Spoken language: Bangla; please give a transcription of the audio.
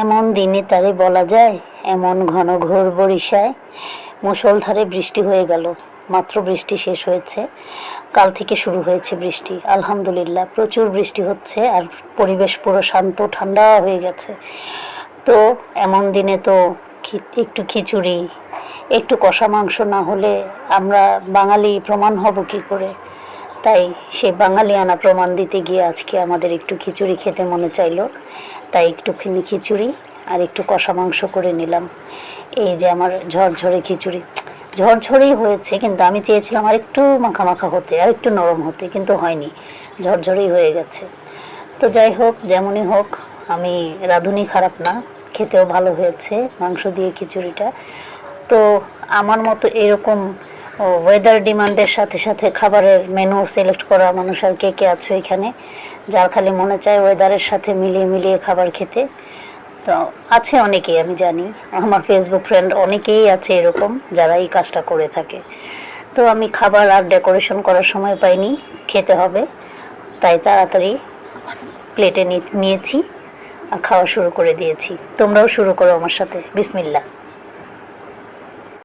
এমন দিনে তারে বলা যায়, এমন ঘন ঘোর বরিশায় মুষলধারে বৃষ্টি হয়ে গেল। মাত্র বৃষ্টি শেষ হয়েছে, কাল থেকে শুরু হয়েছে বৃষ্টি। আলহামদুলিল্লাহ প্রচুর বৃষ্টি হচ্ছে, আর পরিবেশ পুরো শান্ত ঠান্ডা হয়ে গেছে। তো এমন দিনে তো একটু খিচুড়ি, একটু কষা মাংস না হলে আমরা বাঙালি প্রমাণ হব কি করে? তাই সে বাঙালিয়ানা প্রমাণ দিতে গিয়ে আজকে আমাদের একটু খিচুড়ি খেতে মনে চাইলো, তাই একটুখানি খিচুড়ি আর একটু কষা মাংস করে নিলাম। এই যে আমার ঝরঝরে খিচুড়ি, ঝরঝরেই হয়েছে, কিন্তু আমি চেয়েছিলাম আর একটু মাখা মাখা হতে, আর একটু নরম হতে, কিন্তু হয়নি, ঝরঝরেই হয়ে গেছে। তো যাই হোক, যেমনই হোক, আমি রাঁধুনি খারাপ না, খেতেও ভালো হয়েছে মাংস দিয়ে খিচুড়িটা। তো আমার মতো এরকম ওয়েদার ডিমান্ডের সাথে সাথে খাবারের মেনু সিলেক্ট করা মানুষ আর কে কে আছো এখানে, যার খালি মনে চায় ওয়েদারের সাথে মিলিয়ে মিলিয়ে খাবার খেতে? তো আছে অনেকেই, আমি জানি আমার ফেসবুক ফ্রেন্ড অনেকেই আছে এরকম যারা এই কাজটা করে থাকে। তো আমি খাবার আর ডেকোরেশন করার সময় পাইনি, খেতে হবে, তাই তাড়াতাড়ি প্লেটে নিয়েছি আর খাওয়া শুরু করে দিয়েছি। তোমরাও শুরু করো আমার সাথে, বিসমিল্লাহ।